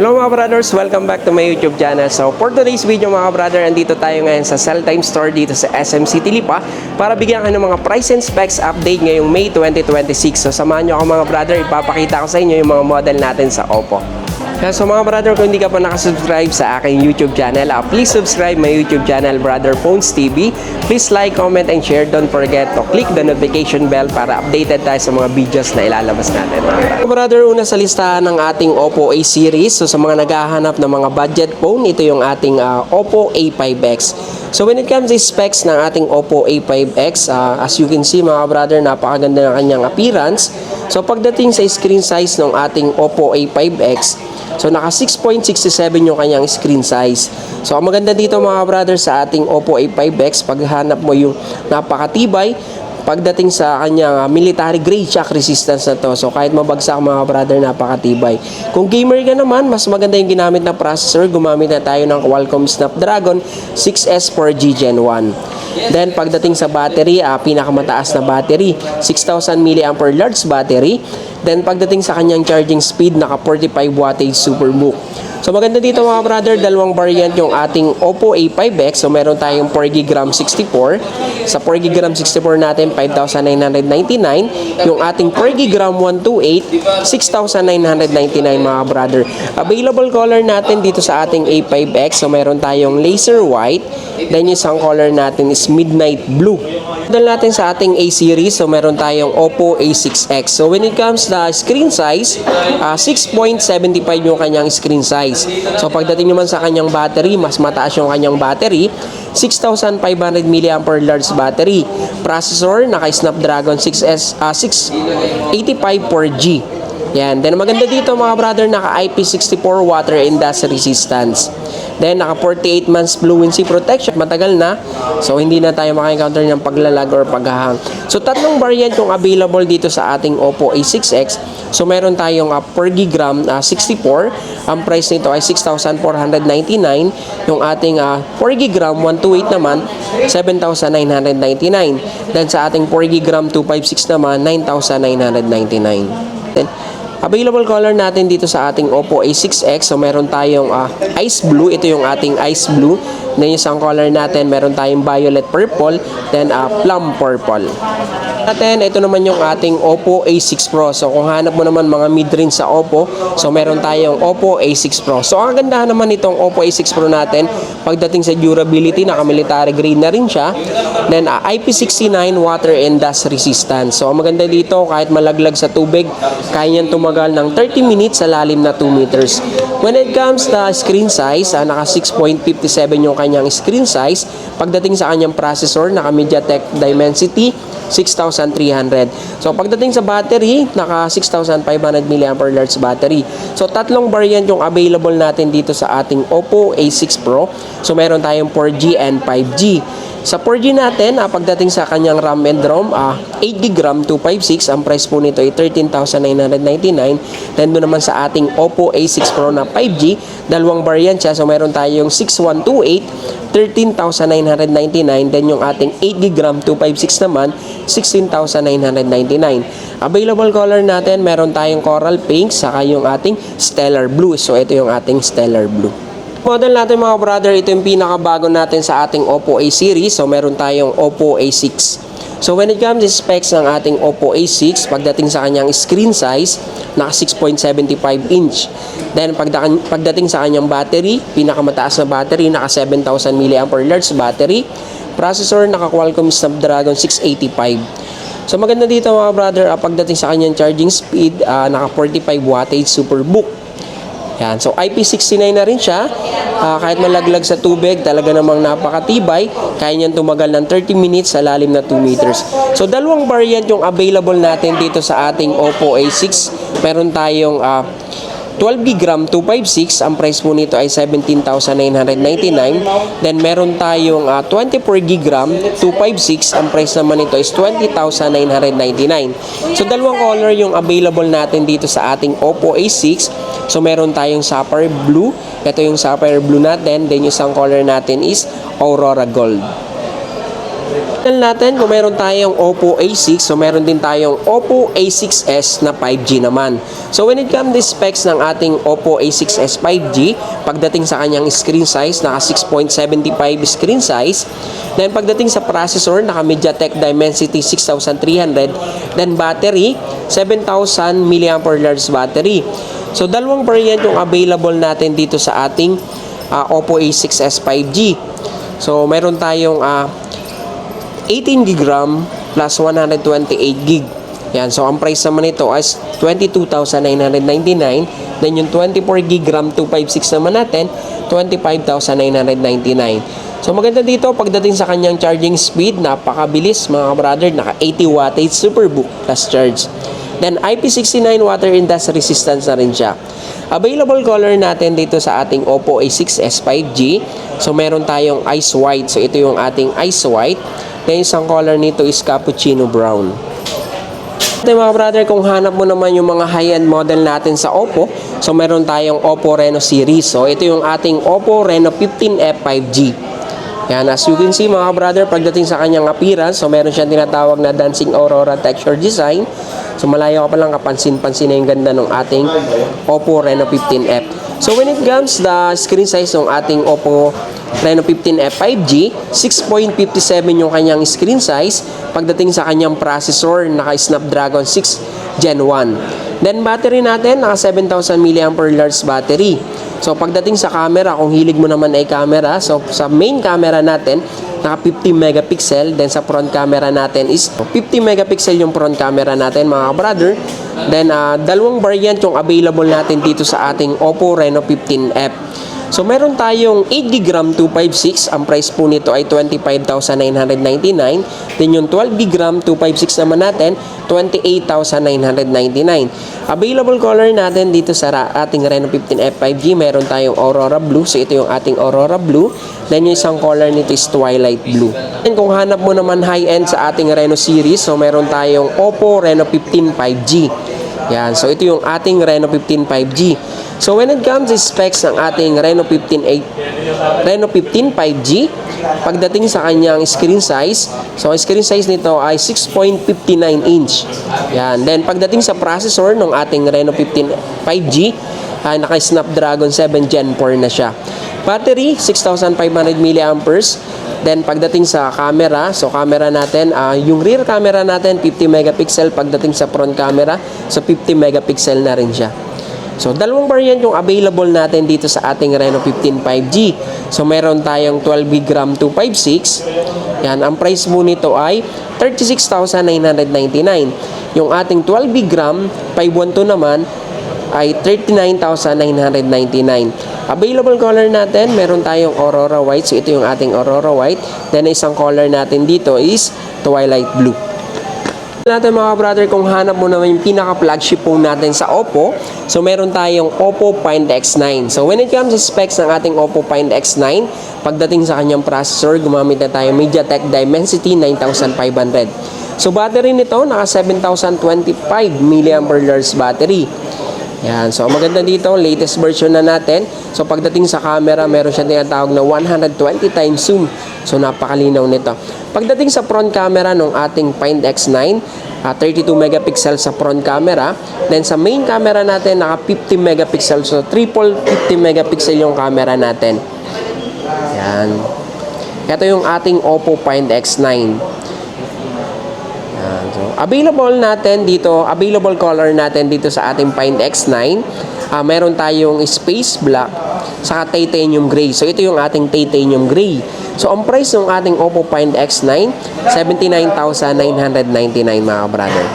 Hello mga brothers, welcome back to my YouTube channel. So for today's video mga brother, andito tayo ngayon sa Celltime Store dito sa SM City Lipa para bigyan kayo ng mga price and specs update ngayong May 2026. So samahan nyo ako mga brother, ipapakita ko sa inyo yung mga model natin sa Oppo. So mga brother, kung hindi ka pa nakasubscribe sa aking YouTube channel, please subscribe my YouTube channel, Brother Phones TV. Please like, comment, and share. Don't forget to click the notification bell para updated tayo sa mga videos na ilalabas natin. Mga brother, una sa listahan ng ating Oppo A series. So sa mga naghahanap ng mga budget phone, ito yung ating Oppo A5X. So when it comes to specs ng ating Oppo A5X, as you can see mga brother, napakaganda ng kanyang appearance. So pagdating sa screen size ng ating Oppo A5X, so naka 6.67 yung kanyang screen size. So ang maganda dito mga brother sa ating Oppo A5X, paghanap mo yung napakatibay pagdating sa kanyang military grade shock resistance na to. So kahit mabagsak mga brother, napakatibay. Kung gamer ka naman, mas maganda yung ginamit na processor. Gumamit na tayo ng Qualcomm Snapdragon 6S 4G Gen 1. Then pagdating sa battery, pinakamataas na battery, 6,000 mAh large battery. Then pagdating sa kanyang charging speed, naka 45 wattage Superbook. So maganda dito mga brother, dalawang variant yung ating Oppo A5X. So meron tayong 4GB RAM 64. Sa 4GB RAM 64 natin, 5,999. Yung ating 4GB RAM 128, 6,999 mga brother. Available color natin dito sa ating A5X. So meron tayong laser white. Then yung isang color natin is midnight blue. Dahil natin sa ating A series, so meron tayong Oppo A6X. So when it comes to screen size, 6.75 yung kanyang screen size. So pagdating naman sa kanyang battery, mas mataas yung kanyang battery, 6,500 mAh large battery. Processor, naka Snapdragon 685 4G. Yan. Then maganda dito mga brother, naka IP64 water and dust resistance. Then naka 48 months fluency protection, matagal na. So hindi na tayo maka-encounter ng paglalag or paghahang. So tatlong variant yung available dito sa ating Oppo A6X. So meron tayong 4GB RAM 64. Ang price nito ay 6,499. Yung ating 4GB RAM 128 naman, 7,999. Then sa ating 4GB RAM 256 naman, 9,999. Then available color natin dito sa ating Oppo A6X, so meron tayong ice blue, ito yung ating ice blue. Then yung isang color natin, meron tayong violet purple, then plum purple. Natin, ito naman yung ating Oppo A6 Pro. So kung hanap mo naman mga mid-range sa Oppo, so meron tayong Oppo A6 Pro. So ang kagandahan naman itong Oppo A6 Pro natin, pagdating sa durability, naka-military grade na rin siya. Then IP69 water and dust resistance. So ang maganda dito, kahit malaglag sa tubig, kaya niyan tumagal ng 30 minutes sa lalim na 2 meters. When it comes to screen size, naka 6.57 yung kanyang screen size. Pagdating sa kanyang processor, naka MediaTek Dimensity 6,300. So pagdating sa battery, naka 6,500 mAh large battery. So tatlong variant yung available natin dito sa ating Oppo A6 Pro. So meron tayong 4G and 5G. Sa 4G natin, pagdating sa kanyang RAM and ROM, 8GB RAM 256, ang price po nito ay 13,999. Then doon naman sa ating Oppo A6 Pro na 5G, dalawang variant siya. So meron tayong 6128, 13,999. Then yung ating 8GB RAM 256 naman, 16,999. Available color natin, meron tayong coral pink, saka yung ating stellar blue. So ito yung ating stellar blue. Model natin mga brother, ito yung pinakabago natin sa ating Oppo A series. So meron tayong Oppo A6. So when it comes to specs ng ating Oppo A6, pagdating sa kanyang screen size, naka 6.75 inch. Then pagdating sa kanyang battery, pinakamataas na battery, naka 7,000 mAh large battery. Processor, naka Qualcomm Snapdragon 685. So maganda dito mga brother, pagdating sa kanyang charging speed, naka 45 wattage Superbook. Yan. So IP69 na rin siya. Kahit malaglag sa tubig, talaga namang napakatibay. Kaya niyan tumagal ng 30 minutes sa lalim na 2 meters. So dalawang variant yung available natin dito sa ating Oppo A6. Meron tayong 12GB RAM 256, ang price po nito ay 17,999. Then meron tayong 24GB RAM 256, ang price naman nito is 20,999. So dalawang color yung available natin dito sa ating Oppo A6. So meron tayong sapphire blue, ito yung sapphire blue natin. Then yung isang color natin is aurora gold. Natin kung meron tayong Oppo A6, so meron din tayong Oppo A6s na 5G naman. So when it comes to specs ng ating Oppo A6s 5G, pagdating sa kanyang screen size, naka 6.75 screen size. Then pagdating sa processor, naka MediaTek Dimensity 6300. Then battery, 7,000 mAh battery. So dalawang variant yung available natin dito sa ating Oppo A6s 5G. So meron tayong 18GB RAM plus 128GB. Yan. So, ang price naman ito is 22,999. Then, yung 24GB RAM 256 naman natin, 25,999. So, maganda dito, pagdating sa kanyang charging speed, napakabilis mga brother, naka 80 wattage Superbook plus charge. Then, IP69 water and dust resistance na rin siya. Available color natin dito sa ating Oppo A6s 5G. So, meron tayong ice white. So, ito yung ating ice white. Then, isang color nito is cappuccino brown. Ito mga brother, kung hanap mo naman yung mga high-end model natin sa Oppo, so meron tayong Oppo Reno series. So, ito yung ating Oppo Reno 15F 5G. Yan, as you can see mga brother, pagdating sa kanyang appearance, so meron siyang tinatawag na dancing aurora texture design. So, malayo ka pa lang, kapansin-pansin na yung ganda ng ating Oppo Reno 15F. So, when it comes the screen size ng ating Oppo Reno 15F 5G, 6.57 yung kanyang screen size. Pagdating sa kanyang processor, naka Snapdragon 6 Gen 1. Then battery natin, naka 7,000 mAh battery. So pagdating sa camera, kung hilig mo naman ay camera, so sa main camera natin, naka 50 megapixel. Then sa front camera natin is 50 megapixel yung front camera natin mga brother. Then dalawang variant yung available natin dito sa ating Oppo Reno 15F. So, meron tayong 8GB RAM 256. Ang price po nito ay 25,999. Then, yung 12GB RAM 256 naman natin, 28,999. Available color natin dito sa ating Reno 15F 5G, meron tayong Aurora Blue. So, ito yung ating Aurora Blue. Then, yung isang color nito is Twilight Blue. And kung hanap mo naman high-end sa ating Reno series, so meron tayong Oppo Reno 15 5G. Yan. So, ito yung ating Reno 15 5G. So, when it comes to specs ng ating Reno 15 5G, pagdating sa kanyang screen size, so, screen size nito ay 6.59 inch. Yan. Then, pagdating sa processor ng ating Reno 15 5G, ay naka-Snapdragon 7 Gen 4 na siya. Battery, 6,500 mAh. Then, pagdating sa camera, so camera natin, yung rear camera natin, 50 megapixel. Pagdating sa front camera, so 50 megapixel na rin siya. So, dalawang variant yung available natin dito sa ating Reno 15 5G. So, meron tayong 12GB RAM 256. Yan, ang price mo nito ay 36,999. Yung ating 12GB RAM 512 naman ay 39,999. Available color natin, meron tayong Aurora White. So, ito yung ating Aurora White. Then, isang color natin dito is Twilight Blue. Natin mga brother, kung hanap mo naman yung pinaka-flagship phone natin sa Oppo, so meron tayong Oppo Find X9. So when it comes to specs ng ating Oppo Find X9, pagdating sa kanyang processor, gumamit na tayo MediaTek Dimensity 9500. So battery nito, naka 7,025 mAh battery. Yan. So, maganda dito, latest version na natin. So, pagdating sa camera, meron siya tinatawag na 120 times zoom. So, napakalinaw nito. Pagdating sa front camera ng ating Find X9, 32 megapixel sa front camera. Then, sa main camera natin, naka 50 megapixel. So, triple 50 megapixel yung camera natin. Yan. Ito yung ating Oppo Find X9. So, available color natin dito sa ating Find X9. Meron tayong space black saka titanium gray. So, ito yung ating titanium gray. So, ang price ng ating Oppo Find X9, 79,999 mga brother.